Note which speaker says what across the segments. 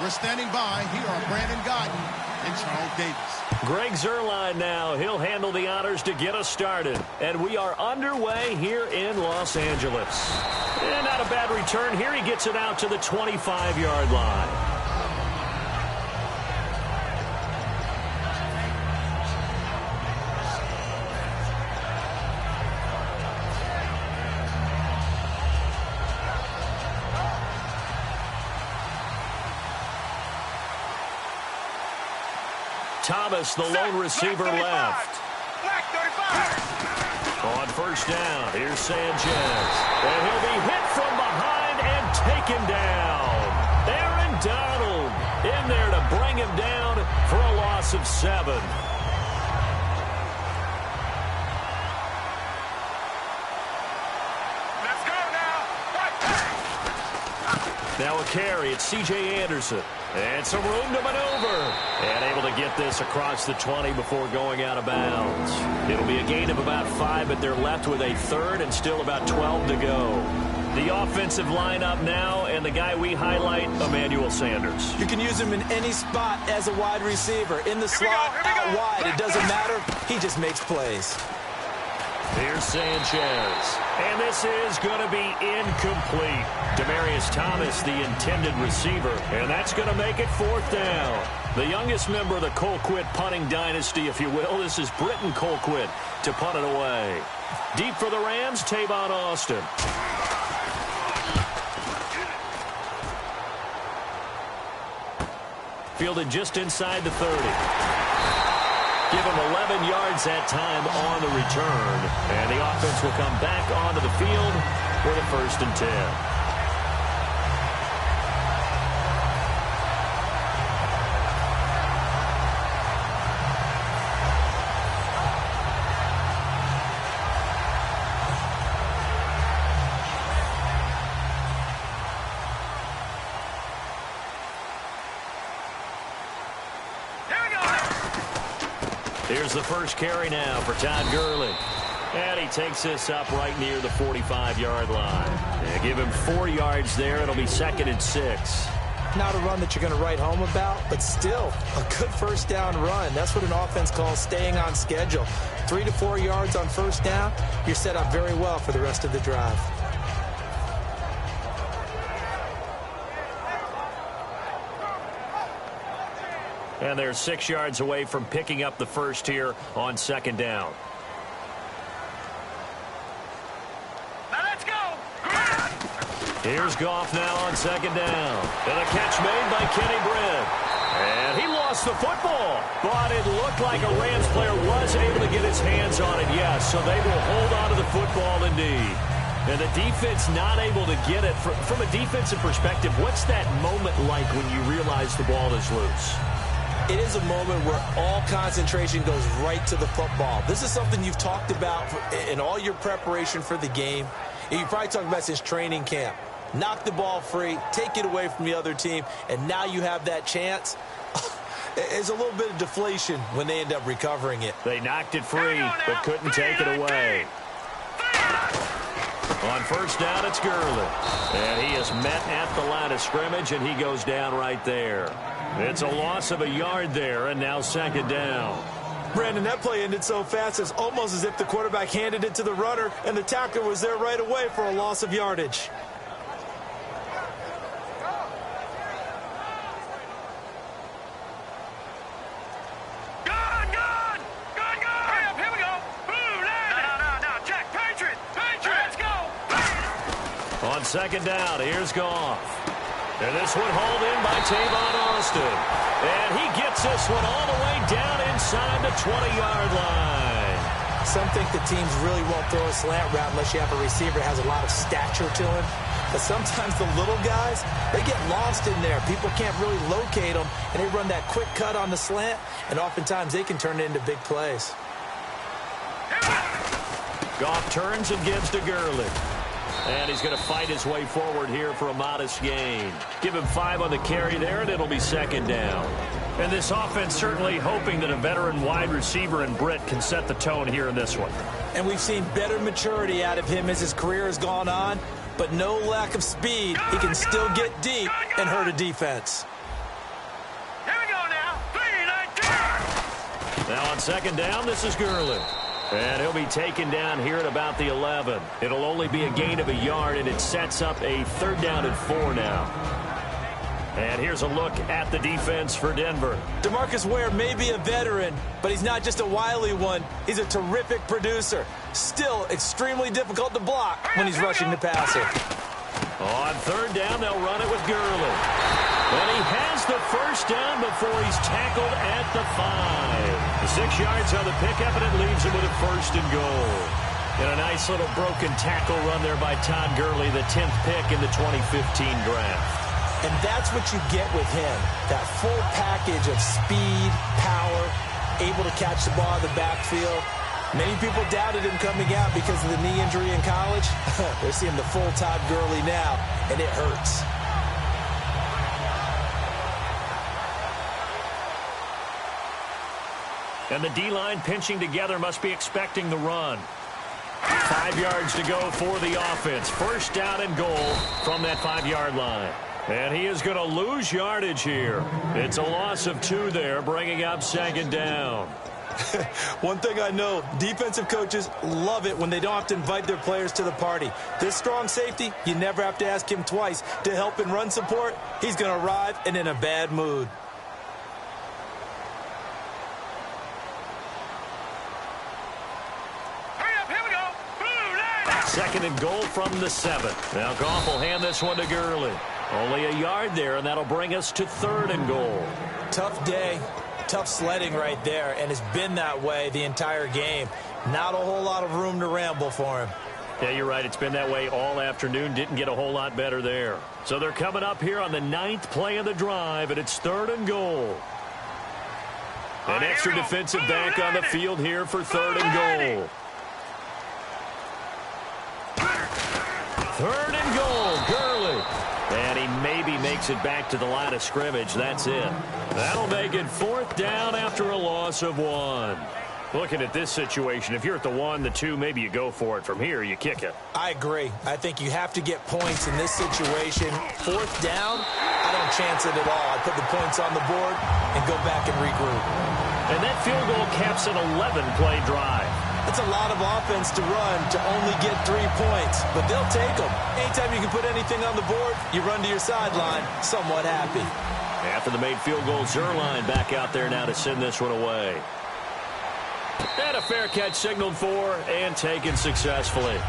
Speaker 1: We're standing by. Here are Brandon Godden and Charles Davis.
Speaker 2: Greg Zuerlein now. He'll handle the honors to get us started. And we are underway here in Los Angeles. And not a bad return here. He gets it out to the 25-yard line. Thomas, the lone receiver left. On first down, here's Sanchez. And he'll be hit from behind and taken down. Aaron Donald in there to bring him down for a loss of 7.
Speaker 3: Let's go now.
Speaker 2: Now a carry. It's C.J. Anderson. And some room to maneuver. And able to get this across the 20 before going out of bounds. It'll be a gain of about 5, but they're left with a third and still about 12 to go. The offensive lineup now, and the guy we highlight, Emmanuel Sanders.
Speaker 4: You can use him in any spot as a wide receiver. In the slot, out wide. It doesn't matter. He just makes plays.
Speaker 2: Here's Sanchez. And this is going to be incomplete. Demaryius Thomas, the intended receiver. And that's going to make it 4th down. The youngest member of the Colquitt punting dynasty, if you will. This is Britton Colquitt to punt it away. Deep for the Rams, Tavon Austin. Fielded just inside the 30. Give him 11 yards that time on the return. And the offense will come back onto the field for the 1st and 10. Here's the first carry now for Todd Gurley. And he takes this up right near the 45-yard line. And give him 4 yards there. It'll be 2nd and 6.
Speaker 4: Not a run that you're going to write home about, but still a good first down run. That's what an offense calls staying on schedule. 3 to 4 yards on first down. You're set up very well for the rest of the drive.
Speaker 2: And they're 6 yards away from picking up the first here on 2nd down.
Speaker 3: Now let's go.
Speaker 2: Here's Goff now on 2nd down. And a catch made by Kenny Britt. And he lost the football. But it looked like a Rams player was able to get his hands on it, yes. So they will hold on to the football indeed. And the defense not able to get it. From a defensive perspective, what's that moment like when you realize the ball is loose?
Speaker 4: It is a moment where all concentration goes right to the football. This is something you've talked about in all your preparation for the game. You probably talked about since training camp. Knock the ball free, take it away from the other team, and now you have that chance. There's a little bit of deflation when they end up recovering it.
Speaker 2: They knocked it free, but couldn't take it away. On first down, it's Gurley. And he is met at the line of scrimmage, and he goes down right there. It's a loss of a yard there, and now 2nd down.
Speaker 4: Brandon, that play ended so fast, it's almost as if the quarterback handed it to the runner, and the tackler was there right away for a loss of yardage.
Speaker 2: On 2nd down, here's Goff. And this one hauled in by Tavon Austin. And he gets this one all the way down inside the 20-yard line.
Speaker 4: Some think the teams really won't throw a slant route unless you have a receiver that has a lot of stature to him. But sometimes the little guys, they get lost in there. People can't really locate them, and they run that quick cut on the slant, and oftentimes they can turn it into big plays.
Speaker 2: Goff turns and gives to Gurley. And he's going to fight his way forward here for a modest gain. Give him 5 on the carry there, and it'll be 2nd down. And this offense certainly hoping that a veteran wide receiver in Britt can set the tone here in this one.
Speaker 4: And we've seen better maturity out of him as his career has gone on, but no lack of speed. He can still get deep and hurt a defense.
Speaker 2: Now on second down, this is Gurley. And he'll be taken down here at about the 11. It'll only be a gain of a yard, and it sets up a 3rd down and 4 now. And here's a look at the defense for Denver.
Speaker 4: DeMarcus Ware may be a veteran, but he's not just a wily one. He's a terrific producer. Still extremely difficult to block when he's rushing the passer.
Speaker 2: On 3rd down, they'll run it with Gurley. And he has the 1st down before he's tackled at the 5. The 6 yards on the pickup, and it leaves him with a 1st and goal. And a nice little broken tackle run there by Todd Gurley, the 10th pick in the 2015 draft.
Speaker 4: And that's what you get with him, that full package of speed, power, able to catch the ball in the backfield. Many people doubted him coming out because of the knee injury in college. They're seeing the full Todd Gurley now, and it hurts.
Speaker 2: And the D-line pinching together must be expecting the run. 5 yards to go for the offense. 1st down and goal from that 5-yard line. And he is going to lose yardage here. It's a loss of 2 there, bringing up 2nd down.
Speaker 4: One thing I know, defensive coaches love it when they don't have to invite their players to the party. This strong safety, you never have to ask him twice to help in run support. He's going to arrive and in a bad mood.
Speaker 2: Second and goal from the 7. Now Goff will hand this one to Gurley. Only a yard there, and that'll bring us to 3rd and goal.
Speaker 4: Tough day, tough sledding right there, and it's been that way the entire game. Not a whole lot of room to ramble for him.
Speaker 2: Yeah, you're right. It's been that way all afternoon. Didn't get a whole lot better there. So they're coming up here on the 9th play of the drive, and it's 3rd and goal. An extra defensive back on the field here for 3rd and goal. 3rd and goal, Gurley. And he maybe makes it back to the line of scrimmage. That's it. That'll make it 4th down after a loss of 1. Looking at this situation, if you're at the 1, the 2, maybe you go for it. From here, you kick it.
Speaker 4: I agree. I think you have to get points in this situation. 4th down, I don't chance it at all. I put the points on the board and go back and regroup.
Speaker 2: And that field goal caps an 11-play drive.
Speaker 4: That's a lot of offense to run to only get 3 points, but they'll take them. Anytime you can put anything on the board, you run to your sideline somewhat happy.
Speaker 2: After the made field goal, Zerline back out there now to send this one away. And a fair catch signaled for and taken successfully.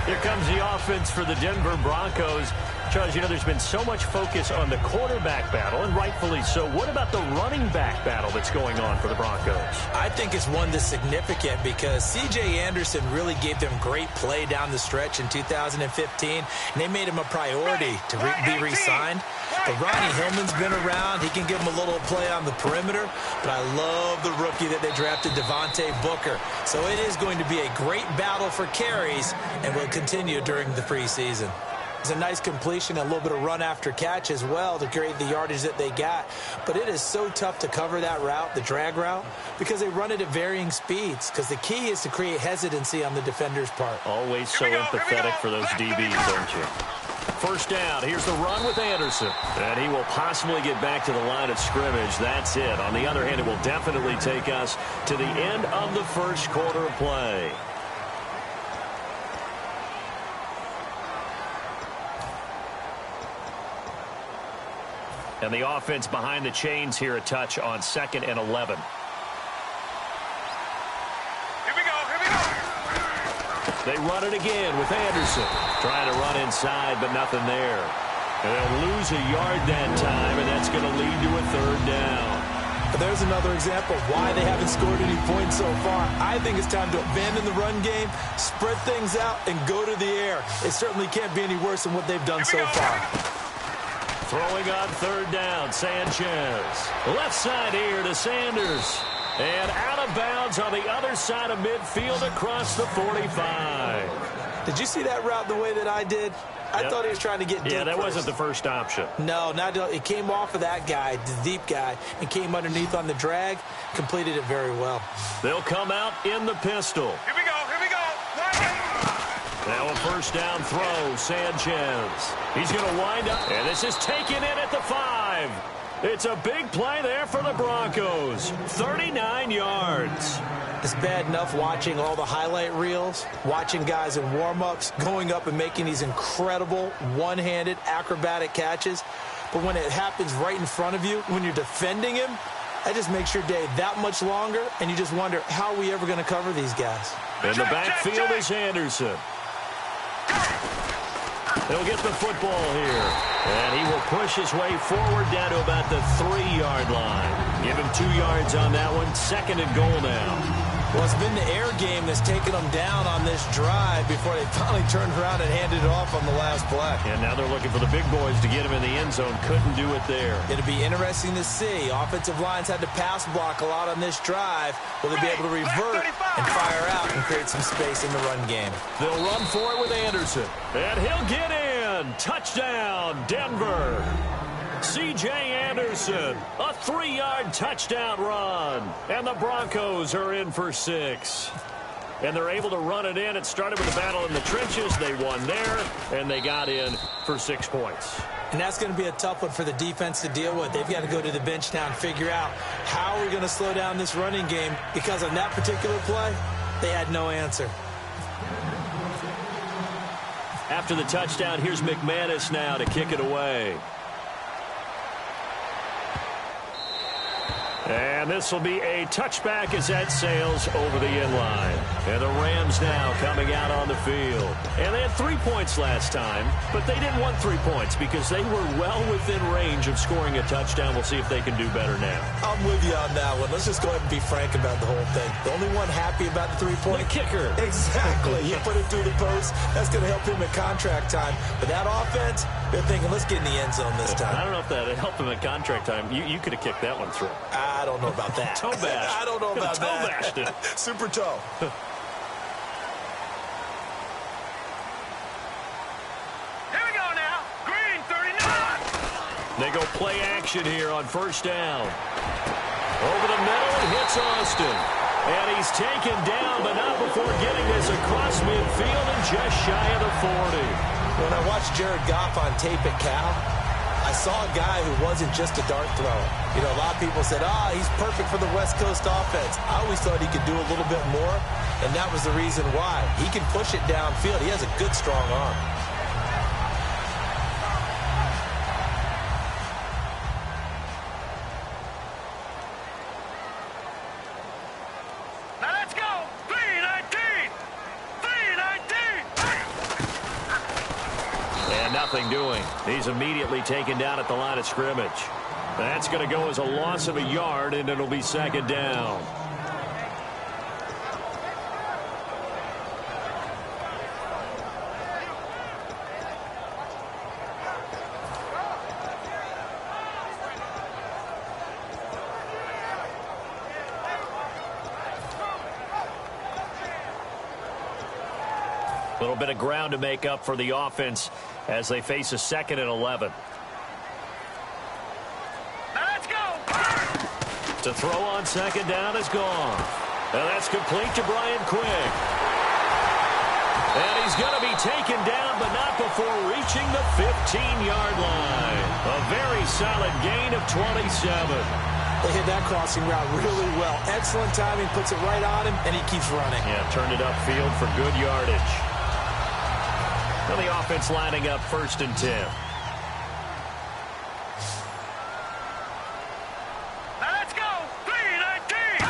Speaker 2: Here comes the offense for the Denver Broncos. Charles, you know, there's been so much focus on the quarterback battle, and rightfully so. What about the running back battle that's going on for the Broncos?
Speaker 4: I think it's one that's significant because C.J. Anderson really gave them great play down the stretch in 2015, and they made him a priority to be re-signed. But Ronnie Hillman's been around. He can give them a little play on the perimeter, but I love the rookie that they drafted, Devontae Booker. So it is going to be a great battle for carries and will continue during the preseason. It's a nice completion, a little bit of run after catch as well to create the yardage that they got. But it is so tough to cover that route, the drag route, because they run it at varying speeds. Because the key is to create hesitancy on the defender's part.
Speaker 2: Always so empathetic for those DBs, don't you? 1st down. Here's the run with Anderson. And he will possibly get back to the line of scrimmage. That's it. On the other hand, it will definitely take us to the end of the 1st quarter of play. And the offense behind the chains here a touch on 2nd and 11.
Speaker 3: Here we go.
Speaker 2: They run it again with Anderson. Trying to run inside, but nothing there. And they'll lose a yard that time, and that's going to lead to a 3rd down.
Speaker 4: There's another example of why they haven't scored any points so far. I think it's time to abandon the run game, spread things out, and go to the air. It certainly can't be any worse than what they've done so far.
Speaker 2: Throwing on 3rd down, Sanchez. Left side here to Sanders. And out of bounds on the other side of midfield across the 45.
Speaker 4: Did you see that route the way that I did? I thought he was trying to get deep.
Speaker 2: Yeah, that
Speaker 4: first.
Speaker 2: wasn't the first option.
Speaker 4: No, it came off of that guy, the deep guy, and came underneath on the drag. Completed it very well.
Speaker 2: They'll come out in the pistol.
Speaker 3: Here we go.
Speaker 2: Now a 1st down throw, Sanchez. He's going to wind up, and this is taken in at the 5. It's a big play there for the Broncos. 39 yards.
Speaker 4: It's bad enough watching all the highlight reels, watching guys in warm-ups, going up and making these incredible one-handed acrobatic catches. But when it happens right in front of you, when you're defending him, that just makes your day that much longer, and you just wonder, how are we ever going to cover these guys?
Speaker 2: In the backfield is Anderson. He'll get the football here. And he will push his way forward down to about the 3-yard line. Give him 2 yards on that one. 2nd and goal now.
Speaker 4: Well, it's been the air game that's taken them down on this drive before they finally turned around and handed it off on the last play.
Speaker 2: And now they're looking for the big boys to get him in the end zone. Couldn't do it there.
Speaker 4: It'll be interesting to see. Offensive lines had to pass block a lot on this drive. Will they be able to revert and fire out and create some space in the run game?
Speaker 2: They'll run for it with Anderson. And he'll get in. Touchdown, Denver. C.J. Anderson, a 3-yard touchdown run. And the Broncos are in for 6. And they're able to run it in. It started with a battle in the trenches. They won there, and they got in for 6 points.
Speaker 4: And that's going to be a tough one for the defense to deal with. They've got to go to the bench now and figure out how we're going to slow down this running game, because on that particular play, they had no answer.
Speaker 2: After the touchdown, here's McManus now to kick it away. And this will be a touchback as that sails over the inline. And the Rams now coming out on the field. And they had 3 points last time, but they didn't want 3 points because they were well within range of scoring a touchdown. We'll see if they can do better now.
Speaker 4: I'm with you on that one. Let's just go ahead and be frank about the whole thing. The only one happy about the 3-point?
Speaker 2: The kicker.
Speaker 4: Exactly. You put it through the post. That's going to help him at contract time. But that offense, they're thinking, let's get in the end zone this time.
Speaker 2: I don't know if that helped him at contract time. You could have kicked that one through.
Speaker 4: I don't know about that.
Speaker 2: Toe bash.
Speaker 4: I don't know about
Speaker 2: toe
Speaker 4: that.
Speaker 2: Bashed it.
Speaker 4: Super toe.
Speaker 3: Here we go now. Green 39.
Speaker 2: They go play action here on 1st down. Over the middle, he hits Austin. And he's taken down, but not before getting this across midfield and just shy of the 40.
Speaker 4: When I watched Jared Goff on tape at Cal, I saw a guy who wasn't just a dart thrower. You know, a lot of people said, he's perfect for the West Coast offense. I always thought he could do a little bit more, and that was the reason why. He can push it downfield. He has a good, strong arm.
Speaker 3: Now let's go. 319. 319.
Speaker 2: And nothing doing. He's immediately taken down at the line of scrimmage. That's going to go as a loss of a yard, and it'll be 2nd down. A little bit of ground to make up for the offense as they face a 2nd and 11.
Speaker 3: Now let's go.
Speaker 2: To throw on 2nd down is gone. And that's complete to Brian Quick. And he's going to be taken down, but not before reaching the 15-yard line. A very solid gain of 27.
Speaker 4: They hit that crossing route really well. Excellent timing, puts it right on him, and he keeps running.
Speaker 2: Yeah, turned it upfield for good yardage. Now the offense lining up 1st and 10.
Speaker 3: Now let's go. 319.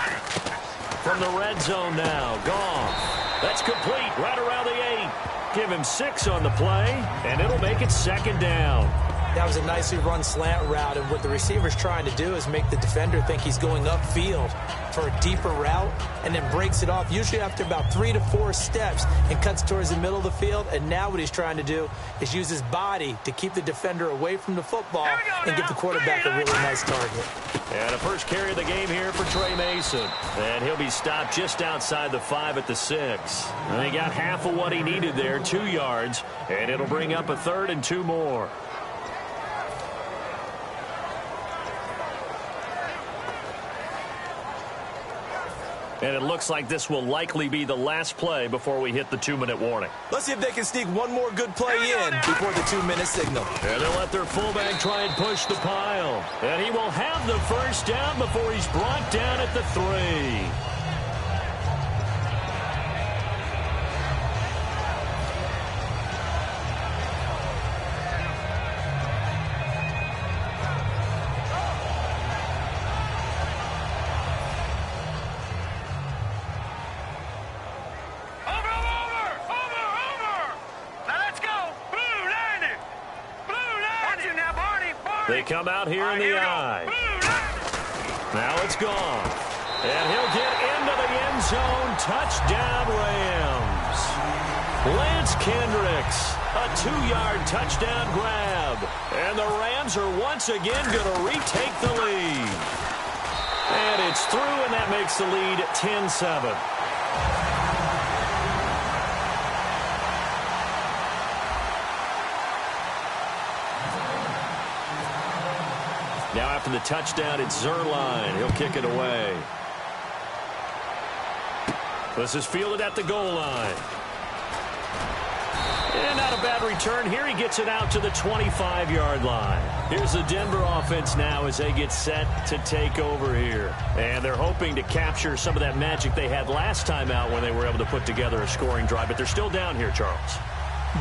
Speaker 2: From the red zone now, Goff. That's complete right around the 8. Give him 6 on the play, and it'll make it 2nd down.
Speaker 4: That was a nicely run slant route, and what the receiver's trying to do is make the defender think he's going upfield for a deeper route, and then breaks it off, usually after about 3 to 4 steps, and cuts towards the middle of the field. And now what he's trying to do is use his body to keep the defender away from the football and give the quarterback a really nice target.
Speaker 2: And a first carry of the game here for Trey Mason. And he'll be stopped just outside the 5 at the 6. And he got half of what he needed there, 2 yards, and it'll bring up a 3rd and 2 more. And it looks like this will likely be the last play before we hit the 2-minute warning.
Speaker 4: Let's see if they can sneak one more good play in before the 2-minute signal.
Speaker 2: And they'll let their fullback try and push the pile. And he will have the first down before he's brought down at the 3. They come out here in the eye. Now it's gone. And he'll get into the end zone. Touchdown, Rams. Lance Kendricks, a 2-yard touchdown grab. And the Rams are once again going to retake the lead. And it's through, and that makes the lead 10-7. Now after the touchdown, it's Zerline. He'll kick it away. This is fielded at the goal line. And not a bad return here. He gets it out to the 25-yard line. Here's the Denver offense now as they get set to take over here. And they're hoping to capture some of that magic they had last time out when they were able to put together a scoring drive. But they're still down here, Charles.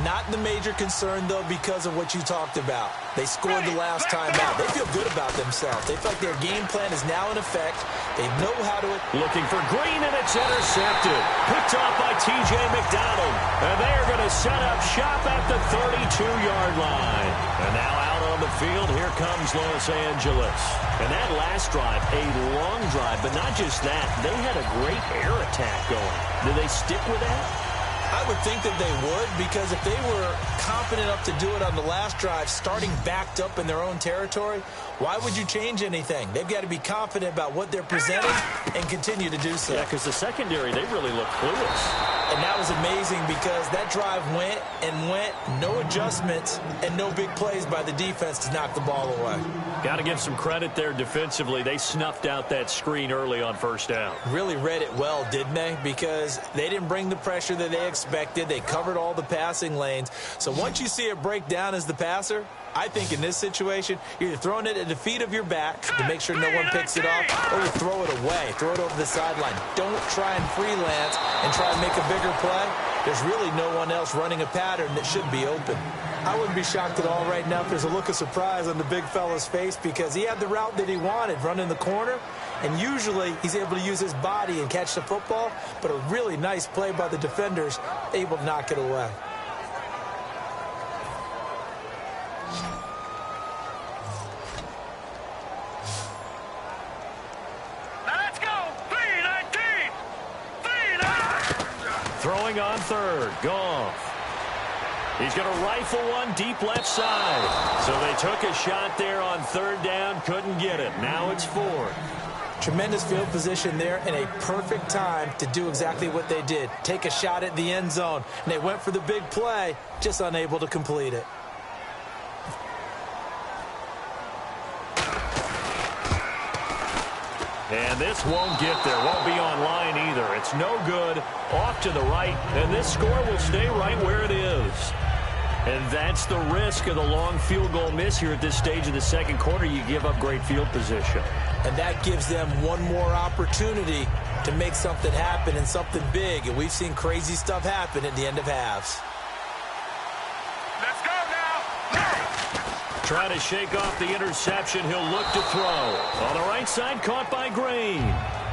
Speaker 4: Not the major concern, though, because of what you talked about. They scored the last time out. They feel good about themselves. They feel like their game plan is now in effect. They know how to...
Speaker 2: Looking for Green, and it's intercepted. Picked off by T.J. McDonald. And they are going to set up shop at the 32-yard line. And now out on the field, here comes Los Angeles. And that last drive, a long drive, but not just that. They had a great air attack going. Do they stick with that?
Speaker 4: I would think that they would, because if they were confident enough to do it on the last drive, starting backed up in their own territory, why would you change anything? They've got to be confident about what they're presenting and continue to do so.
Speaker 2: Yeah, because the secondary, they really look clueless.
Speaker 4: And that was amazing because that drive went and went, no adjustments, and no big plays by the defense to knock the ball away.
Speaker 2: Got to give some credit there defensively. They snuffed out that screen early on first down.
Speaker 4: Really read it well, didn't they? Because they didn't bring the pressure that they expected. They covered all the passing lanes. So once you see it break down as the passer, I think in this situation, you're either throwing it at the feet of your back to make sure no one picks it off, or you throw it away, throw it over the sideline. Don't try and freelance and try and make a bigger play. There's really no one else running a pattern that should be open. I wouldn't be shocked at all right now if there's a look of surprise on the big fella's face, because he had the route that he wanted, running the corner, and usually he's able to use his body and catch the football, but a really nice play by the defenders, able to knock it away.
Speaker 2: Throwing on third, Goff. He's going to rifle one deep left side. So they took a shot there on third down, couldn't get it. Now it's fourth.
Speaker 4: Tremendous field position there and a perfect time to do exactly what they did. Take a shot at the end zone. And they went for the big play, just unable to complete it.
Speaker 2: And this won't get there. Won't be online either. It's no good. Off to the right. And this score will stay right where it is. And that's the risk of the long field goal miss here at this stage of the second quarter. You give up great field position.
Speaker 4: And that gives them one more opportunity to make something happen and something big. And we've seen crazy stuff happen at the end of halves.
Speaker 3: Let's go now.
Speaker 2: Trying to shake off the interception. He'll look to throw. On the right side, caught by Green.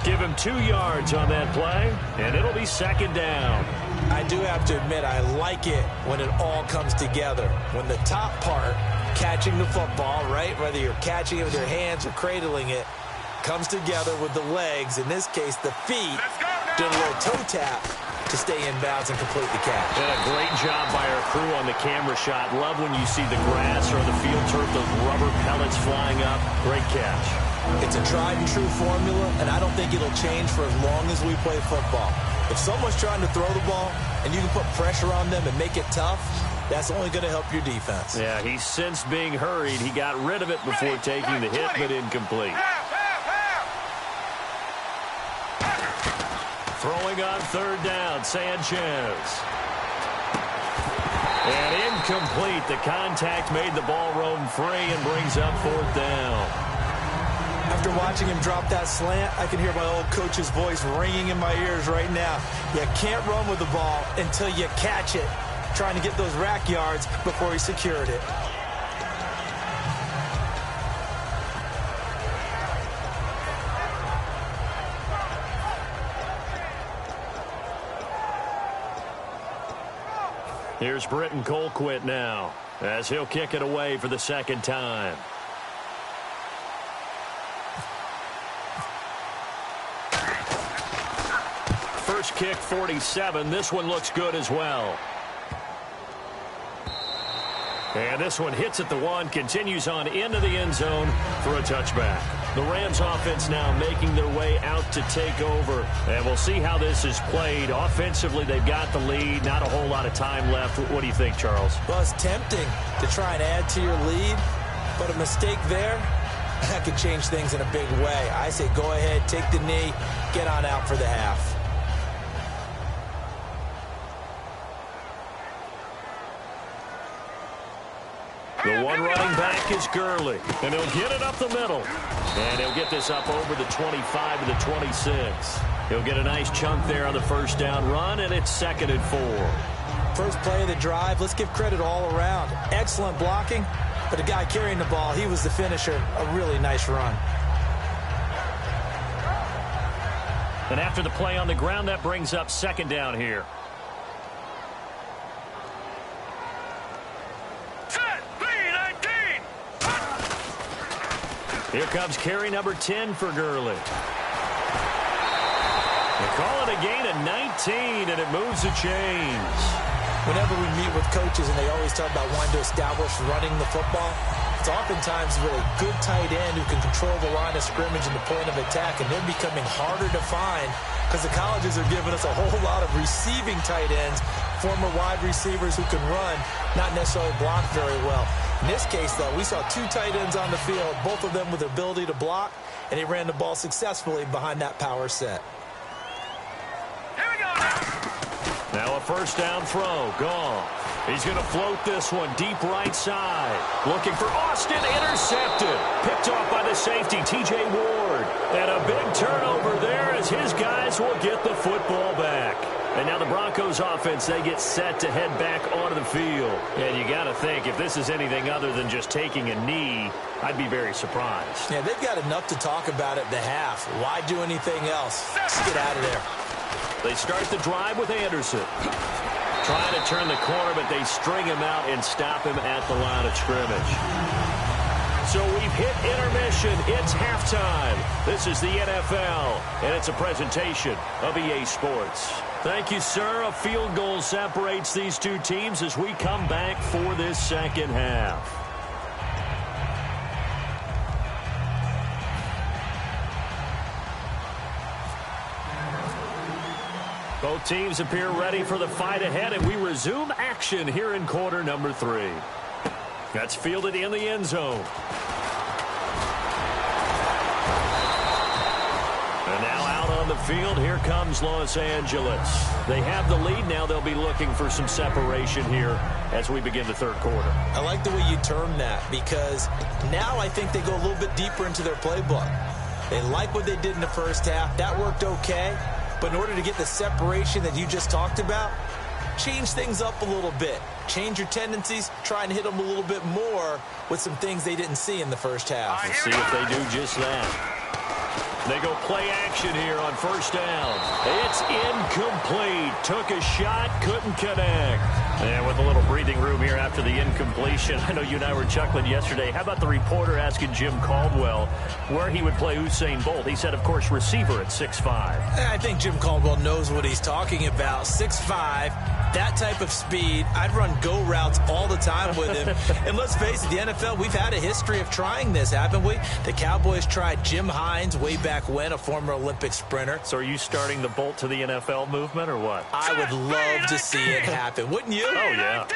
Speaker 2: Give him 2 yards on that play, and it'll be second down.
Speaker 4: I do have to admit, I like it when it all comes together. When the top part, catching the football, right, whether you're catching it with your hands or cradling it, comes together with the legs, in this case the feet, doing a little toe tap to stay in bounds and complete the catch.
Speaker 2: And a great job by our crew on the camera shot. Love when you see the grass or the field turf, those rubber pellets flying up. Great catch.
Speaker 4: It's a tried and true formula, and I don't think it'll change for as long as we play football. If someone's trying to throw the ball and you can put pressure on them and make it tough, that's only going to help your defense.
Speaker 2: Yeah, he's since being hurried. He got rid of it before taking the hit, but incomplete. Throwing on third down, Sanchez. And incomplete. The contact made the ball roam free and brings up fourth down.
Speaker 4: After watching him drop that slant, I can hear my old coach's voice ringing in my ears right now. You can't run with the ball until you catch it, trying to get those rack yards before he secured it.
Speaker 2: Here's Britton Colquitt now, as he'll kick it away for the second time. First kick, 47. This one looks good as well. And this one hits at the one, continues on into the end zone for a touchback. The Rams offense now making their way out to take over. And we'll see how this is played. Offensively, they've got the lead. Not a whole lot of time left. What do you think, Charles?
Speaker 4: Well, it's tempting to try and add to your lead, but a mistake there, that could change things in a big way. I say go ahead, take the knee, get on out for the half.
Speaker 2: The one running back is Gurley, and he'll get it up the middle. And he'll get this up over the 25 to the 26. He'll get a nice chunk there on the first down run, and it's 2nd and 4.
Speaker 4: First play of the drive, let's give credit all around. Excellent blocking, but the guy carrying the ball, he was the finisher. A really nice run.
Speaker 2: And after the play on the ground, that brings up 2nd down here. Here comes carry number 10 for Gurley. They call it a gain of 19, and it moves the chains.
Speaker 4: Whenever we meet with coaches and they always talk about wanting to establish running the football, it's oftentimes a really good tight end who can control the line of scrimmage and the point of attack, and they're becoming harder to find because the colleges are giving us a whole lot of receiving tight ends, former wide receivers who can run, not necessarily block very well. In this case, though, we saw 2 tight ends on the field, both of them with the ability to block, and he ran the ball successfully behind that power set.
Speaker 3: Here we go now.
Speaker 2: Now a first down throw. Goff. He's going to float this one deep right side. Looking for Austin. Intercepted. Picked off by the safety, T.J. Ward. And a big turnover there as his guys will get the football back. And now the Broncos offense, they get set to head back onto the field. And you got to think, if this is anything other than just taking a knee, I'd be very surprised.
Speaker 4: Yeah, they've got enough to talk about at the half. Why do anything else? Let's get out of there.
Speaker 2: They start the drive with Anderson. Trying to turn the corner, but they string him out and stop him at the line of scrimmage. So we've hit intermission. It's halftime. This is the NFL, and it's a presentation of EA Sports. Thank you, sir. A field goal separates these two teams as we come back for this second half. Both teams appear ready for the fight ahead, and we resume action here in quarter number 3. That's fielded in the end zone. And now out on the field, here comes Los Angeles. They have the lead. Now they'll be looking for some separation here as we begin the third quarter.
Speaker 4: I like the way you term that because now I think they go a little bit deeper into their playbook. They like what they did in the first half. That worked okay. But in order to get the separation that you just talked about, change things up a little bit. Change your tendencies. Try and hit them a little bit more with some things they didn't see in the first half.
Speaker 2: We'll see if they do just that. They go play action here on first down. It's incomplete. Took a shot, couldn't connect. And with a little breathing room here after the incompletion, I know you and I were chuckling yesterday. How about the reporter asking Jim Caldwell where he would play Usain Bolt? He said, of course, receiver at 6'5".
Speaker 4: I think Jim Caldwell knows what he's talking about. 6'5", that type of speed. I'd run go routes all the time with him. And let's face it, the NFL, we've had a history of trying this, haven't we? The Cowboys tried Jim Hines way back when, a former Olympic sprinter.
Speaker 2: So are you starting the Bolt to the NFL movement or what?
Speaker 4: I would love to see it happen. Wouldn't you?
Speaker 2: Oh, yeah.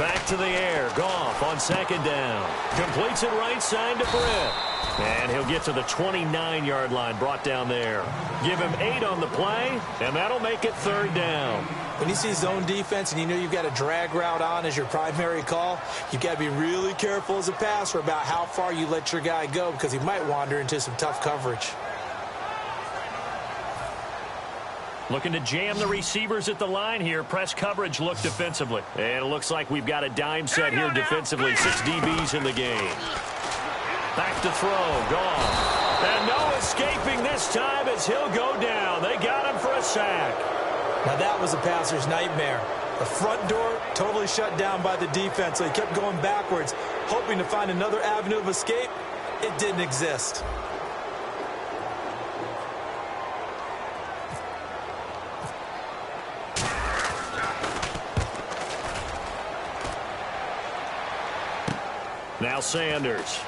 Speaker 2: Back to the air. Goff on second down. Completes it right side to Britt. And he'll get to the 29-yard line, brought down there. Give him 8 on the play, and that'll make it third down.
Speaker 4: When you see zone defense and you know you've got a drag route on as your primary call, you've got to be really careful as a passer about how far you let your guy go because he might wander into some tough coverage.
Speaker 2: Looking to jam the receivers at the line here. Press coverage look defensively. And it looks like we've got a dime set here defensively. 6 DBs in the game. Back to throw. Goff. And no escaping this time as he'll go down. They got him for a sack.
Speaker 4: Now that was a passer's nightmare. The front door totally shut down by the defense, so he kept going backwards, hoping to find another avenue of escape. It didn't exist.
Speaker 2: Now Sanders.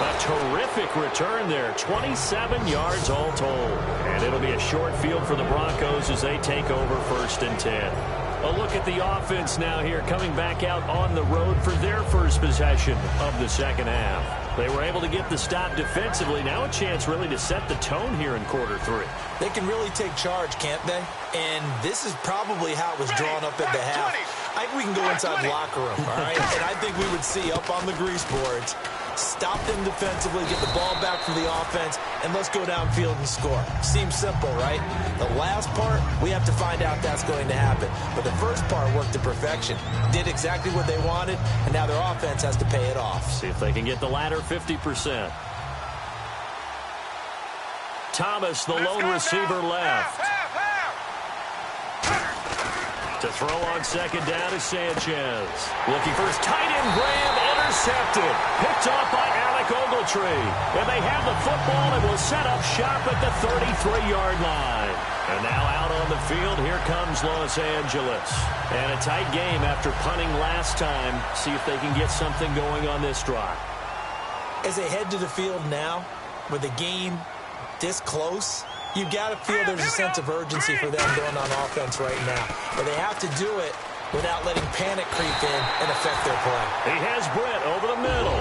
Speaker 2: A terrific return there. 27 yards all told. And it'll be a short field for the Broncos as they take over 1st and 10. A look at the offense now here, coming back out on the road for their first possession of the second half. They were able to get the stop defensively. Now a chance really to set the tone here in quarter 3.
Speaker 4: They can really take charge, can't they? And this is probably how it was drawn up at the half. I think we can go inside the locker room, all right? And I think we would see up on the grease boards, stop them defensively, get the ball back from the offense, and let's go downfield and score. Seems simple, right? The last part, we have to find out that's going to happen. But the first part worked to perfection. Did exactly what they wanted, and now their offense has to pay it off.
Speaker 2: See if they can get the latter 50%. Thomas, the lone receiver left. To throw on second down is Sanchez. Looking for his tight end, Graham, intercepted. Picked off by Alec Ogletree. And they have the football and will set up shop at the 33-yard line. And now out on the field, here comes Los Angeles. And a tight game after punting last time. See if they can get something going on this drive.
Speaker 4: As they head to the field now, with the game this close, you got to feel there's a sense of urgency for them going on offense right now. But they have to do it without letting panic creep in and affect their play.
Speaker 2: He has Britt over the middle.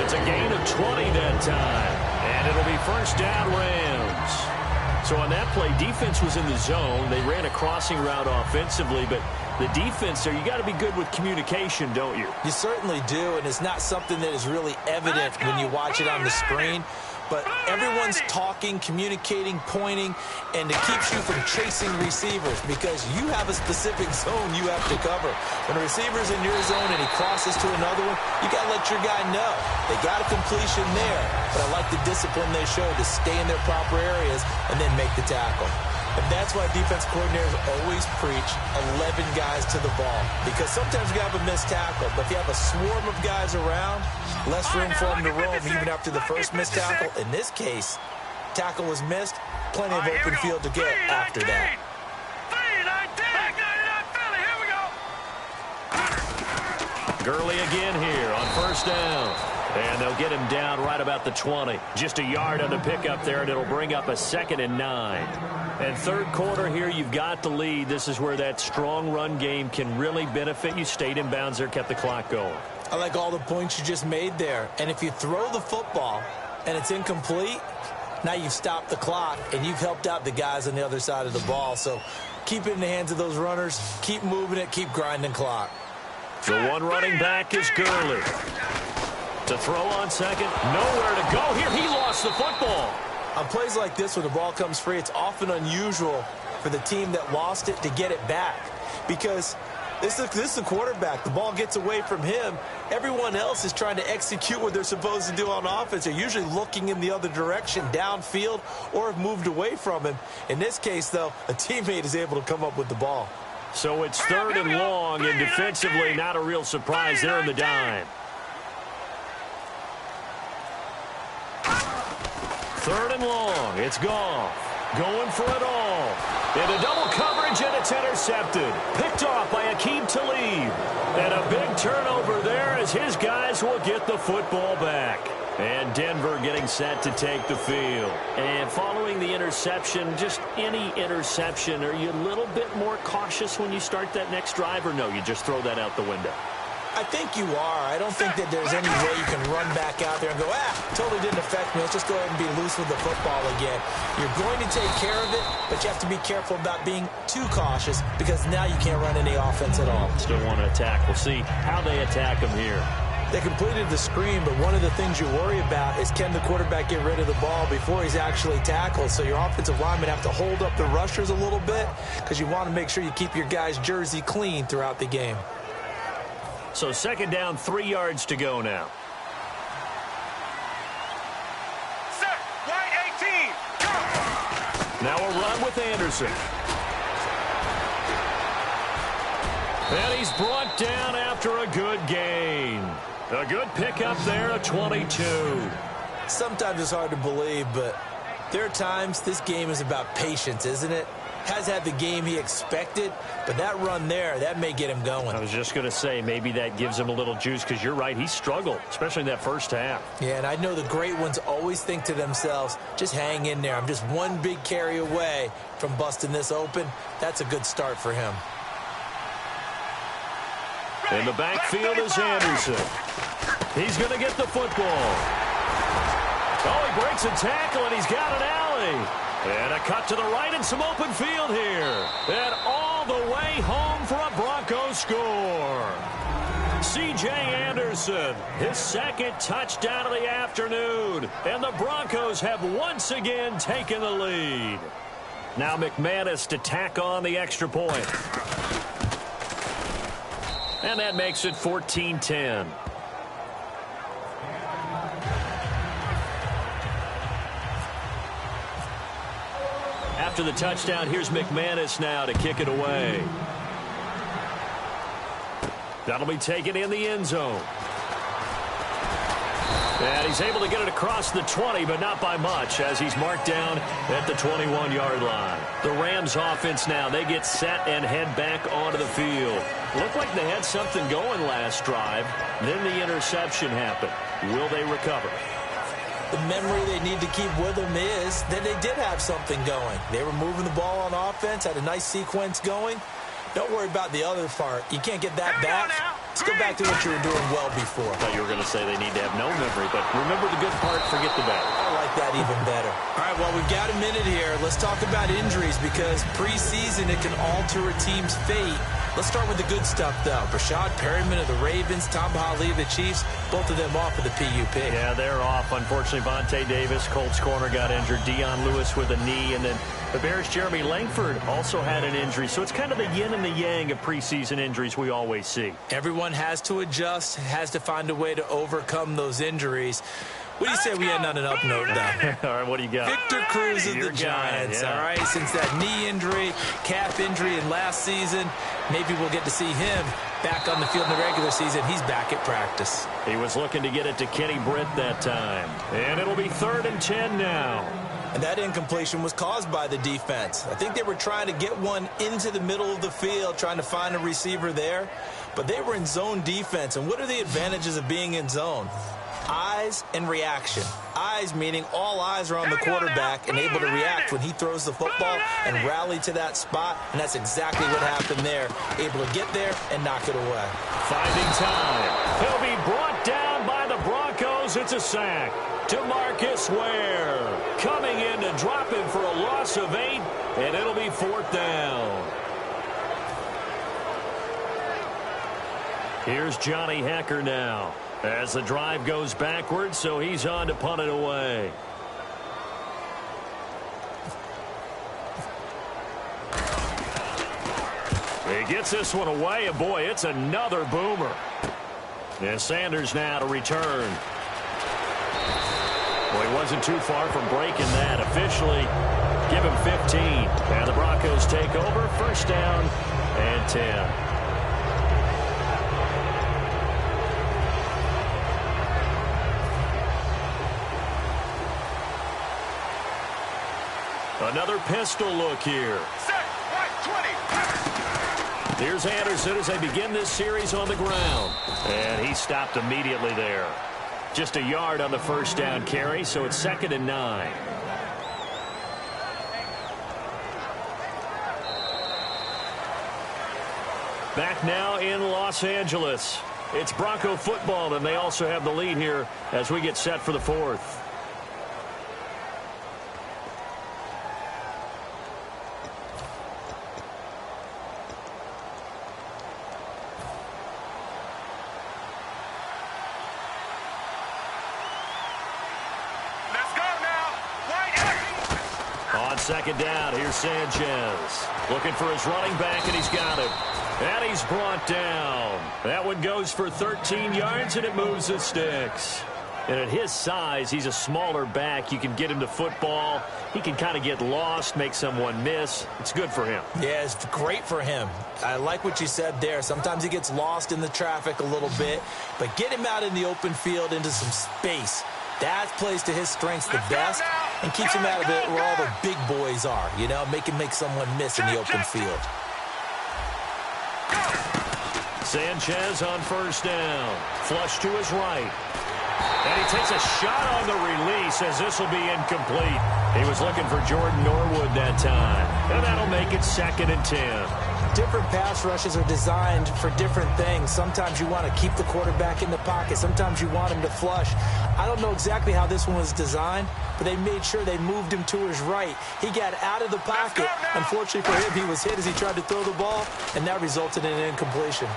Speaker 2: It's a gain of 20 that time. And it'll be first down Rams. So on that play, defense was in the zone. They ran a crossing route offensively, but the defense there, you got to be good with communication, don't you?
Speaker 4: You certainly do, and it's not something that is really evident when you watch it on the screen. But everyone's talking, communicating, pointing, and it keeps you from chasing receivers because you have a specific zone you have to cover. When a receiver's in your zone and he crosses to another one, you got to let your guy know. They got a completion there, but I like the discipline they show to stay in their proper areas and then make the tackle. And that's why defense coordinators always preach 11 guys to the ball. Because sometimes you have a missed tackle, but if you have a swarm of guys around, less room for them to roam even after the first missed tackle. In this case, tackle was missed, plenty of open field to get after that.
Speaker 2: Gurley again here on first down. And they'll get him down right about the 20. Just a yard on the pickup there, and it'll bring up a 2nd and 9. And third quarter here, you've got the lead. This is where that strong run game can really benefit you. Stayed in bounds there, kept the clock going.
Speaker 4: I like all the points you just made there. And if you throw the football and it's incomplete, now you've stopped the clock and you've helped out the guys on the other side of the ball. So keep it in the hands of those runners. Keep moving it. Keep grinding clock.
Speaker 2: The one running back is Gurley. To throw on second, nowhere to go here. He lost the football.
Speaker 4: On plays like this, when the ball comes free, it's often unusual for the team that lost it to get it back. Because this is the quarterback. The ball gets away from him. Everyone else is trying to execute what they're supposed to do on offense. They're usually looking in the other direction, downfield, or have moved away from him. In this case, though, a teammate is able to come up with the ball.
Speaker 2: So it's 3rd and long, and defensively, not a real surprise there in the dime. 3rd and long. It's Goff. Going for it all. Into double coverage, and it's intercepted. Picked off by Aqib Talib. And a big turnover there as his guys will get the football back. And Denver getting set to take the field.
Speaker 5: And following the interception, just any interception, are you a little bit more cautious when you start that next drive, or no, you just throw that out the window?
Speaker 4: I think you are. I don't think that there's any way you can run back out there and go, totally didn't affect me. Let's just go ahead and be loose with the football again. You're going to take care of it, but you have to be careful about being too cautious because now you can't run any offense at all.
Speaker 5: Still want to attack. We'll see how they attack them here.
Speaker 4: They completed the screen, but one of the things you worry about is can the quarterback get rid of the ball before he's actually tackled? So your offensive linemen have to hold up the rushers a little bit because you want to make sure you keep your guy's jersey clean throughout the game.
Speaker 2: So second down, 3 yards to go now.
Speaker 3: Set. Wide 18. Go.
Speaker 2: Now a run with Anderson. And he's brought down after a good gain. A good pickup there, a 22.
Speaker 4: Sometimes it's hard to believe, but there are times this game is about patience, isn't it? Has had the game he expected, but that run there, that may get him going.
Speaker 2: I was just going to say, maybe that gives him a little juice because you're right, he struggled, especially in that first half.
Speaker 4: Yeah, and I know the great ones always think to themselves, just hang in there. I'm just one big carry away from busting this open. That's a good start for him.
Speaker 2: In the backfield is Anderson. He's going to get the football. Oh, he breaks a tackle, and he's got an alley. And a cut to the right and some open field here. And all the way home for a Broncos score. C.J. Anderson, his second touchdown of the afternoon. And the Broncos have once again taken the lead. Now McManus to tack on the extra point. And that makes it 14-10. After the touchdown, here's McManus now to kick it away. That'll be taken in the end zone. And he's able to get it across the 20, but not by much, as he's marked down at the 21-yard line. The Rams offense now, they get set and head back onto the field. Looked like they had something going last drive. Then the interception happened. Will they recover?
Speaker 4: The memory they need to keep with them is that they did have something going. They were moving the ball on offense, had a nice sequence going. Don't worry about the other part. You can't get that back. Let's go back to what you were doing well before.
Speaker 2: I thought you were going to say they need to have no memory, but remember the good part, forget the bad.
Speaker 4: I like that even better. All right, well, we've got a minute here. Let's talk about injuries because preseason, it can alter a team's fate. Let's start with the good stuff, though. Rashad Perryman of the Ravens, Tom Hawley of the Chiefs, both of them off of the PUP.
Speaker 2: Yeah, they're off. Unfortunately, Vontae Davis, Colts corner, got injured. Dion Lewis with a knee, and then the Bears' Jeremy Langford also had an injury. So it's kind of the yin and the yang of preseason injuries we always see.
Speaker 4: Everyone has to adjust, has to find a way to overcome those injuries. What do you say we end on an up note, though?
Speaker 2: All right, what do you got?
Speaker 4: Victor Cruz of the Giants,
Speaker 2: yeah.
Speaker 4: all right? Since that knee injury, calf injury in last season, maybe we'll get to see him back on the field in the regular season. He's back at practice.
Speaker 2: He was looking to get it to Kenny Britt that time. And it'll be 3rd and 10 now.
Speaker 4: And that incompletion was caused by the defense. I think they were trying to get one into the middle of the field, trying to find a receiver there. But they were in zone defense. And what are the advantages of being in zone? Eyes and reaction. Eyes meaning all eyes are on the quarterback and able to react when he throws the football and rally to that spot. And that's exactly what happened there. Able to get there and knock it away.
Speaker 2: Finding time. He'll be brought down by the Broncos. It's a sack. DeMarcus Ware coming in to drop him for a loss of 8, and it'll be 4th down. Here's Johnny Hecker now as the drive goes backwards, so he's on to punt it away. He gets this one away, and boy, it's another boomer. And Sanders now to return. Well, he wasn't too far from breaking that. Officially, give him 15. And the Broncos take over. 1st down and 10. Another pistol look here.
Speaker 3: Set. Wide 20.
Speaker 2: Here's Anderson as they begin this series on the ground. And he stopped immediately there.
Speaker 5: Just a yard on the first down carry, so it's 2nd and 9. Back now in Los Angeles. It's Bronco football, and they also have the lead here as we get set for the 4th. On 2nd down, here's Sanchez. Looking for his running back, and he's got him. And he's brought down. That one goes for 13 yards, and it moves the sticks. And at his size, he's a smaller back. You can get him to football. He can kind of get lost, make someone miss. It's good for him.
Speaker 4: Yeah, it's great for him. I like what you said there. Sometimes he gets lost in the traffic a little bit. But get him out in the open field into some space. That plays to his strengths the best and keeps him out of it where all the big boys are. You know, make someone miss in the open field.
Speaker 5: Sanchez on first down. Flush to his right. And he takes a shot on the release as this will be incomplete. He was looking for Jordan Norwood that time. And that'll make it 2nd and 10.
Speaker 4: Different pass rushes are designed for different things. Sometimes you want to keep the quarterback in the pocket. Sometimes you want him to flush. I don't know exactly how this one was designed, but they made sure they moved him to his right. He got out of the pocket. Unfortunately for him, he was hit as he tried to throw the ball, and that resulted in an incompletion.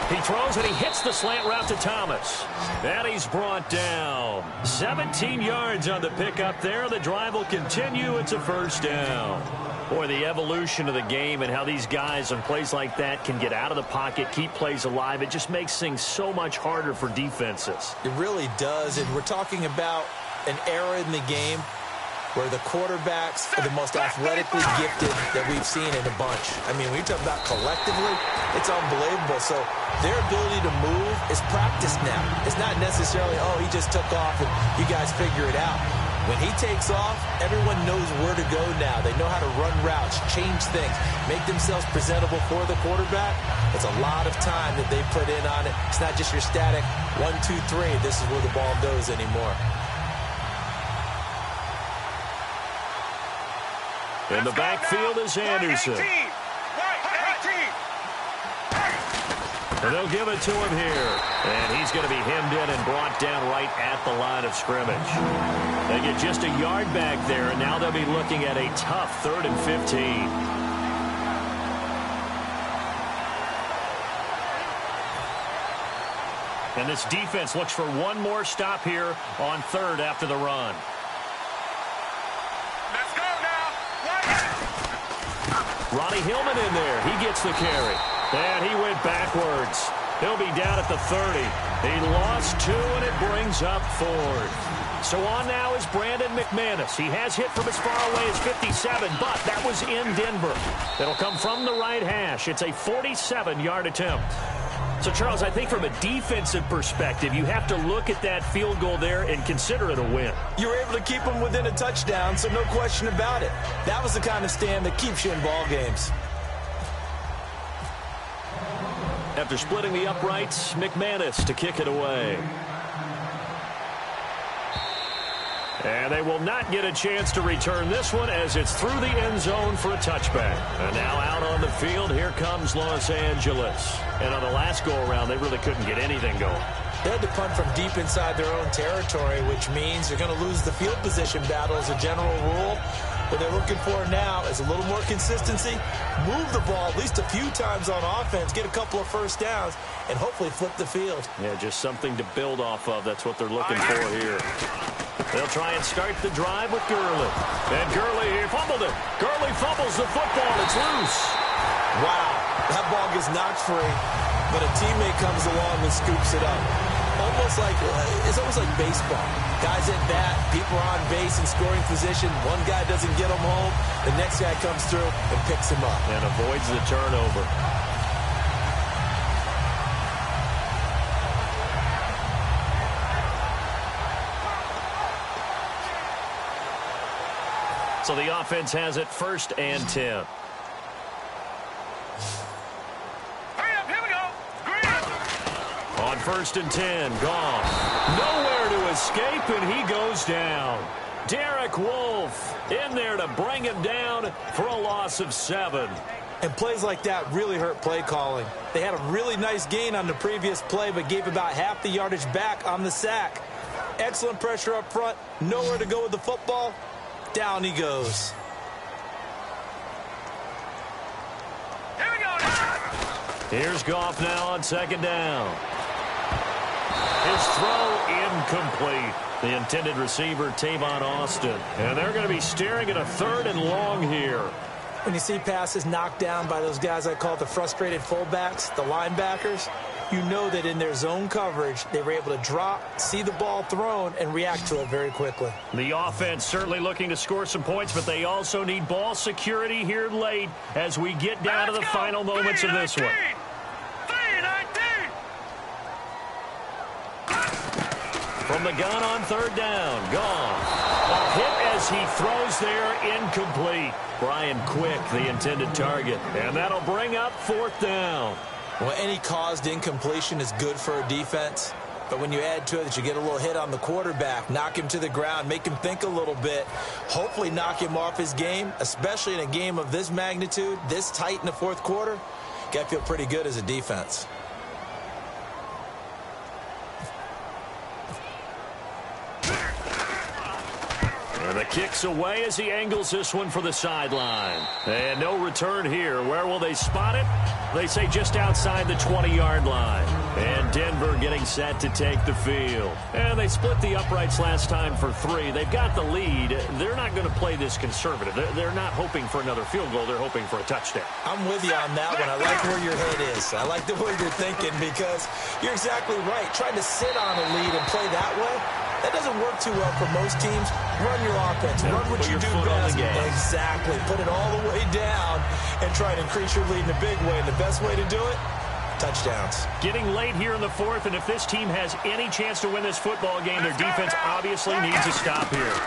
Speaker 5: He throws and he hits the slant route to Thomas. And he's brought down. 17 yards on the pickup there. The drive will continue. It's a first down. Boy, the evolution of the game and how these guys on plays like that can get out of the pocket, keep plays alive, it just makes things so much harder for defenses.
Speaker 4: It really does, and we're talking about an era in the game where the quarterbacks are the most athletically gifted that we've seen in a bunch. I mean, when you talk about collectively, it's unbelievable. So their ability to move is practiced now. It's not necessarily, oh, he just took off and you guys figure it out. When he takes off, everyone knows where to go now. They know how to run routes, change things, make themselves presentable for the quarterback. It's a lot of time that they put in on it. It's not just your static 1, 2, 3. This is where the ball goes anymore.
Speaker 5: In the backfield is Anderson. And they'll give it to him here. And he's going to be hemmed in and brought down right at the line of scrimmage. They get just a yard back there, and now they'll be looking at a tough 3rd and 15. And this defense looks for one more stop here on 3rd after the run. Ronnie Hillman in there. He gets the carry. And he went backwards. He'll be down at the 30. He lost 2, and it brings up 4th. So on now is Brandon McManus. He has hit from as far away as 57, but that was in Denver. It'll come from the right hash. It's a 47-yard attempt. So, Charles, I think from a defensive perspective, you have to look at that field goal there and consider it a win.
Speaker 4: You were able to keep them within a touchdown, so no question about it. That was the kind of stand that keeps you in ball games.
Speaker 5: After splitting the uprights, McManus to kick it away. And they will not get a chance to return this one as it's through the end zone for a touchback. And now out on the field, here comes Los Angeles. And on the last go-around, they really couldn't get anything going.
Speaker 4: They had to punt from deep inside their own territory, which means they're going to lose the field position battle as a general rule. What they're looking for now is a little more consistency, move the ball at least a few times on offense, get a couple of first downs, and hopefully flip the field.
Speaker 5: Yeah, just something to build off of. That's what they're looking for here. They'll try and start the drive with Gurley. And Gurley, he fumbled it. Gurley fumbles the football. It's loose.
Speaker 4: Wow, that ball gets knocked free, but a teammate comes along and scoops it up. It's almost like baseball. Guys at bat, people are on base in scoring position. One guy doesn't get him home. The next guy comes through and picks him up.
Speaker 5: And avoids the turnover. So the offense has it 1st and 10. On 1st and 10, Goff. Nowhere
Speaker 2: escape, and he goes down. Derek Wolfe in there to bring him down for a loss of 7.
Speaker 4: And plays like that really hurt play calling. They had a really nice gain on the previous play, but gave about half the yardage back on the sack. Excellent pressure up front. Nowhere to go with the football. Down he goes.
Speaker 3: Here we go.
Speaker 2: Here's Goff now on 2nd down. His throw incomplete. The intended receiver, Tavon Austin. And they're going to be staring at a 3rd and long here.
Speaker 4: When you see passes knocked down by those guys I call the frustrated fullbacks, the linebackers, you know that in their zone coverage, they were able to drop, see the ball thrown, and react to it very quickly.
Speaker 2: The offense certainly looking to score some points, but they also need ball security here late as we get down to the final moments of this one.
Speaker 3: 3-19.
Speaker 2: From the gun on 3rd down, Goff. A hit as he throws there, incomplete. Brian Quick, the intended target. And that'll bring up 4th down.
Speaker 4: Well, any caused incompletion is good for a defense. But when you add to it that you get a little hit on the quarterback, knock him to the ground, make him think a little bit, hopefully knock him off his game, especially in a game of this magnitude, this tight in the 4th quarter, got to feel pretty good as a defense.
Speaker 2: And the kick's away as he angles this one for the sideline. And no return here. Where will they spot it? They say just outside the 20-yard line. And Denver getting set to take the field. And they split the uprights last time for 3. They've got the lead. They're not going to play this conservative. They're not hoping for another field goal. They're hoping for a touchdown.
Speaker 4: I'm with you on that one. I like where your head is. I like the way you're thinking because you're exactly right. Trying to sit on a lead and play that way, that doesn't work too well for most teams. Run your offense. Run what you do best. Exactly. Put it all the way down and try to increase your lead in a big way. And the best way to do it, touchdowns.
Speaker 2: Getting late here in the 4th, and if this team has any chance to win this football game, their defense obviously needs to stop here.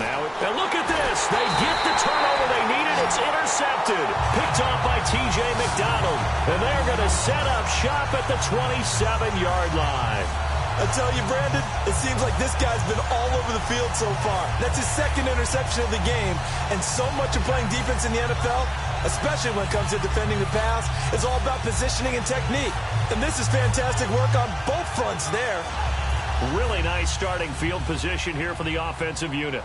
Speaker 2: Now look at this. They get the turnover they needed. It's intercepted. Picked off by T.J. McDonald. And they're going to set up shop at the 27-yard line.
Speaker 4: I tell you, Brandon, it seems like this guy's been all over the field so far. That's his 2nd interception of the game. And so much of playing defense in the NFL, especially when it comes to defending the pass, is all about positioning and technique. And this is fantastic work on both fronts there.
Speaker 2: Really nice starting field position here for the offensive unit.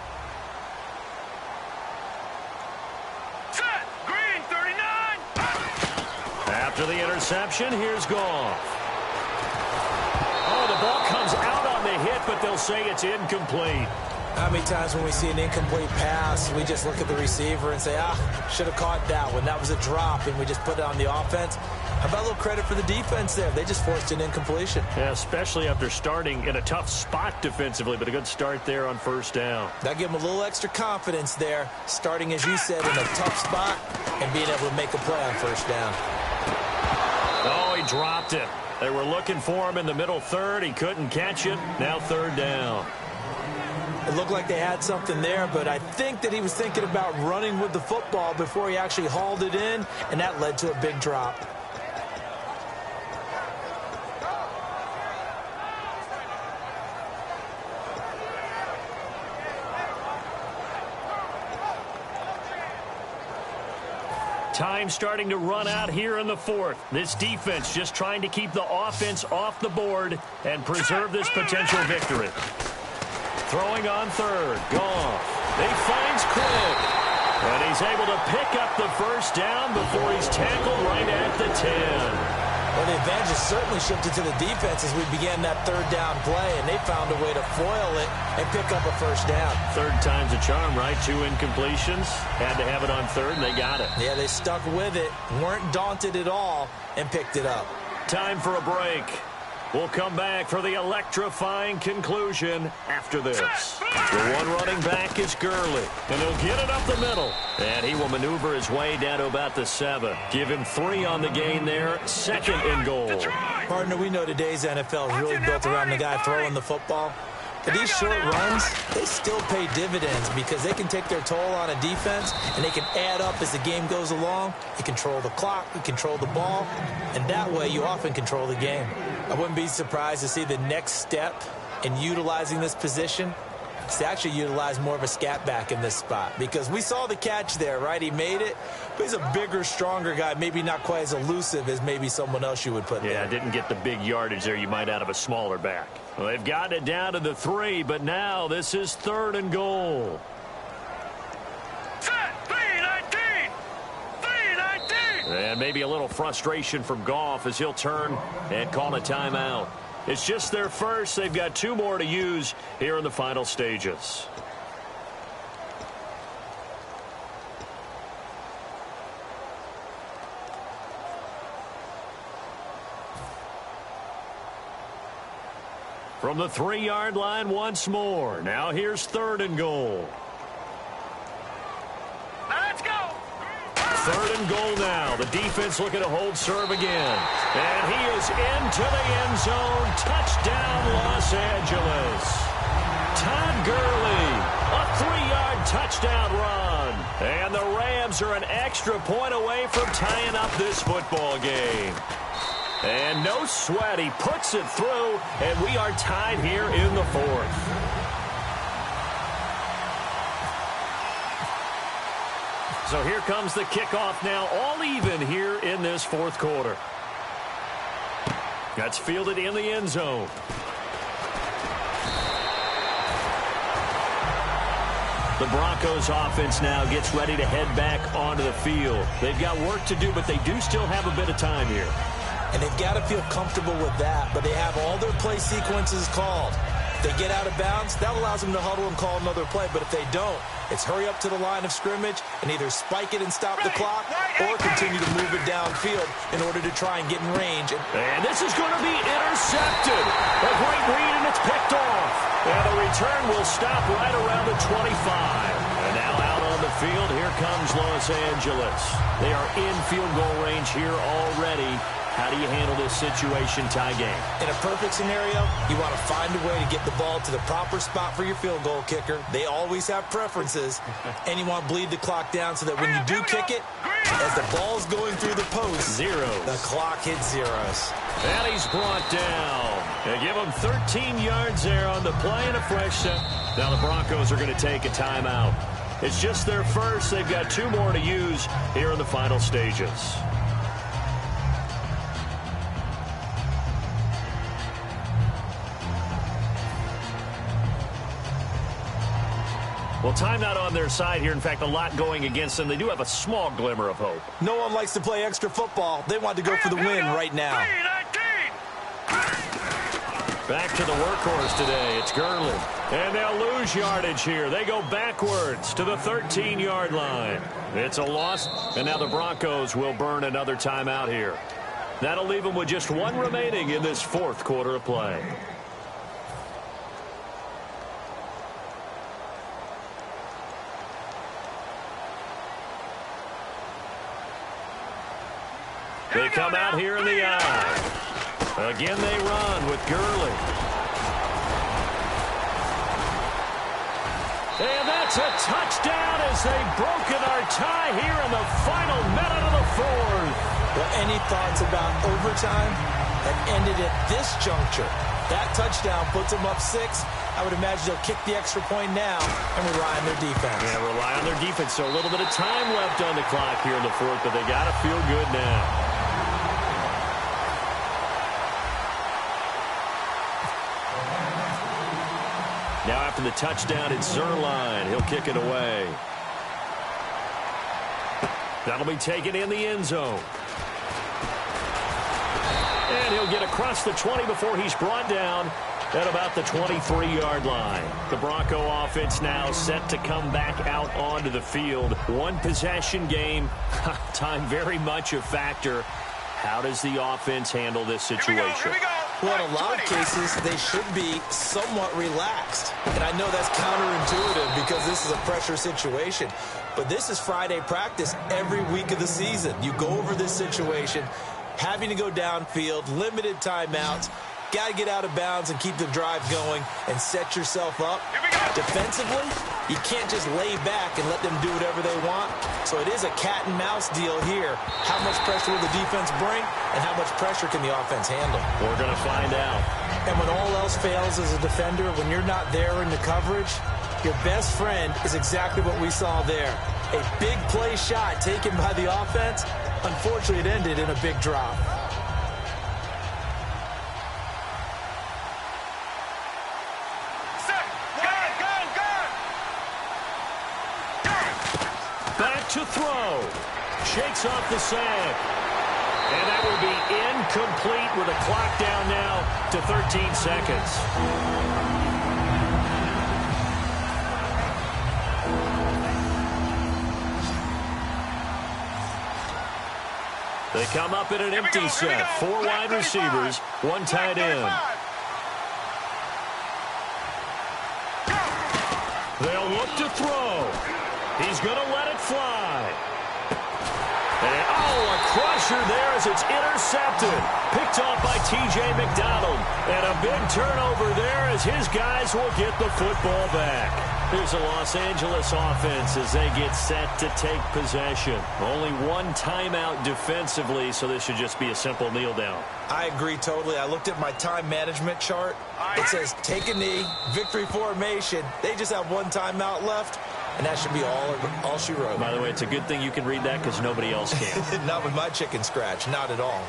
Speaker 3: Set. Green 39.
Speaker 2: After the interception, here's Goff. Oh, the ball comes out on the hit, but they'll say it's incomplete.
Speaker 4: How many times when we see an incomplete pass, we just look at the receiver and say, should have caught that one. That was a drop, and we just put it on the offense. How about a little credit for the defense there? They just forced an incompletion.
Speaker 2: Yeah, especially after starting in a tough spot defensively, but a good start there on 1st down.
Speaker 4: That give them a little extra confidence there, starting, as you said, in a tough spot and being able to make a play on 1st down.
Speaker 2: Oh, he dropped it. They were looking for him in the middle 3rd. He couldn't catch it. Now 3rd down.
Speaker 4: It looked like they had something there, but I think that he was thinking about running with the football before he actually hauled it in, and that led to a big drop.
Speaker 2: Time starting to run out here in the 4th. This defense just trying to keep the offense off the board and preserve this potential victory. Throwing on 3rd. Goff. He finds Quick. And he's able to pick up the 1st down before he's tackled right at the 10.
Speaker 4: Well, the advantage has certainly shifted to the defense as we began that 3rd down play, and they found a way to foil it and pick up a 1st down.
Speaker 2: 3rd time's a charm, right? 2 incompletions. Had to have it on 3rd, and they got it.
Speaker 4: Yeah, they stuck with it, weren't daunted at all, and picked it up.
Speaker 2: Time for a break. We'll come back for the electrifying conclusion after this. The one running back is Gurley, and he'll get it up the middle. And he will maneuver his way down to about the 7. Give him 3 on the gain there. 2nd and goal.
Speaker 4: Partner, we know today's NFL is really built around the guy throwing the football. But these short runs, they still pay dividends because they can take their toll on a defense, and they can add up as the game goes along. You control the clock, you control the ball, and that way you often control the game. I wouldn't be surprised to see the next step and utilizing this position, he's actually utilized more of a scat back in this spot because we saw the catch there, right? He made it, but he's a bigger, stronger guy, maybe not quite as elusive as maybe someone else you would put there.
Speaker 2: Yeah, didn't get the big yardage there you might out of a smaller back. Well, they've gotten it down to the 3, but now this is 3rd and goal.
Speaker 3: Set, 3-19. 3-19.
Speaker 2: And maybe a little frustration from Goff as he'll turn and call a timeout. It's just their first. They've got 2 more to use here in the final stages. From the 3-yard line once more. Now here's 3rd and goal.
Speaker 3: Now let's go.
Speaker 2: 3rd and goal now. The defense looking to hold serve again. And he is into the end zone. Touchdown, Los Angeles. Todd Gurley, a 3-yard touchdown run. And the Rams are an extra point away from tying up this football game. And no sweat. He puts it through, and we are tied here in the 4th. So here comes the kickoff now, all even here in this 4th quarter. That's fielded in the end zone. The Broncos offense now gets ready to head back onto the field. They've got work to do, but they do still have a bit of time here.
Speaker 4: And they've got to feel comfortable with that, but they have all their play sequences called. If they get out of bounds, that allows them to huddle and call another play. But if they don't, it's hurry up to the line of scrimmage and either spike it and stop the clock or continue to move it downfield in order to try and get in range.
Speaker 2: And this is going to be intercepted. A great read, and it's picked off. And the return will stop right around the 25. And now out on the field, here comes Los Angeles. They are in field goal range here already. How do you handle this situation, tie game?
Speaker 4: In a perfect scenario, you want to find a way to get the ball to the proper spot for your field goal kicker. They always have preferences. And you want to bleed the clock down so that when you do kick it, as the ball's going through the post,
Speaker 2: zeros.
Speaker 4: The clock hits zeros.
Speaker 2: And he's brought down. They give him 13 yards there on the play and a fresh set. Now the Broncos are going to take a timeout. It's just their first. They've got 2 more to use here in the final stages. Well, timeout on their side here. In fact, a lot going against them. They do have a small glimmer of hope.
Speaker 4: No one likes to play extra football. They want to go for the win right now.
Speaker 2: Back to the workhorse today. It's Gurley. And they'll lose yardage here. They go backwards to the 13-yard line. It's a loss, and now the Broncos will burn another timeout here. That'll leave them with just 1 remaining in this 4th quarter of play. They come out here in the eye. Again, they run with Gurley. And that's a touchdown as they've broken our tie here in the final minute of the 4th.
Speaker 4: Well, any thoughts about overtime have ended at this juncture. That touchdown puts them up 6. I would imagine they'll kick the extra point now and rely on their defense.
Speaker 2: Yeah, rely on their defense. So a little bit of time left on the clock here in the 4th, but they got to feel good now. Now after the touchdown, it's Zerline. He'll kick it away. That'll be taken in the end zone. And he'll get across the 20 before he's brought down at about the 23-yard line. The Bronco offense now set to come back out onto the field. 1 possession game. Time very much a factor. How does the offense handle this situation?
Speaker 3: Here we go.
Speaker 4: Well, in a lot of cases, they should be somewhat relaxed. And I know that's counterintuitive because this is a pressure situation. But this is Friday practice every week of the season. You go over this situation, having to go downfield, limited timeouts, got to get out of bounds and keep the drive going and set yourself up. Defensively, you can't just lay back and let them do whatever they want. So it is a cat and mouse deal here. How much pressure will the defense bring and how much pressure can the offense handle?
Speaker 2: We're going to find out.
Speaker 4: And when all else fails as a defender, when you're not there in the coverage, your best friend is exactly what we saw there. A big play shot taken by the offense. Unfortunately, it ended in a big drop.
Speaker 2: Back to throw. Shakes off the sack. And that will be incomplete with a clock down now to 13 seconds. They come up in an empty set. 4 wide receivers, 1 tight end. They'll look to throw. He's going to let it fly. And, a crusher there as it's intercepted. Picked off by T.J. McDonald. And a big turnover there as his guys will get the football back. Here's the Los Angeles offense as they get set to take possession. Only 1 timeout defensively, so this should just be a simple kneel down.
Speaker 4: I agree totally. I looked at my time management chart. It says take a knee, victory formation. They just have 1 timeout left, and that should be all she wrote.
Speaker 2: By the way, it's a good thing you can read that because nobody else can.
Speaker 4: Not with my chicken scratch. Not at all.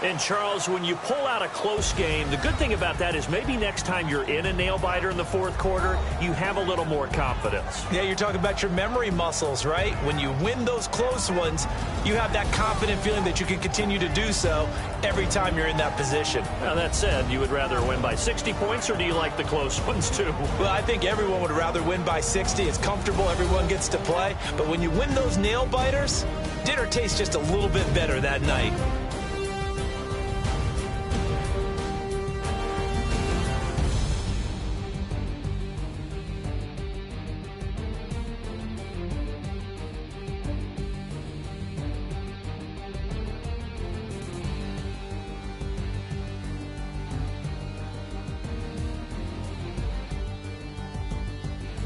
Speaker 2: And, Charles, when you pull out a close game, the good thing about that is maybe next time you're in a nail-biter in the 4th quarter, you have a little more confidence.
Speaker 4: Yeah, you're talking about your memory muscles, right? When you win those close ones, you have that confident feeling that you can continue to do so every time you're in that position.
Speaker 2: Now, that said, you would rather win by 60 points, or do you like the close ones, too?
Speaker 4: Well, I think everyone would rather win by 60. It's comfortable. Everyone gets to play. But when you win those nail-biters, dinner tastes just a little bit better that night.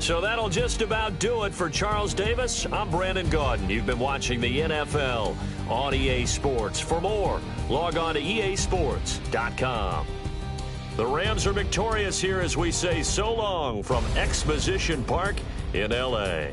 Speaker 2: So that'll just about do it for Charles Davis. I'm Brandon Gaudin. You've been watching the NFL on EA Sports. For more, log on to easports.com. The Rams are victorious here as we say so long from Exposition Park in L.A.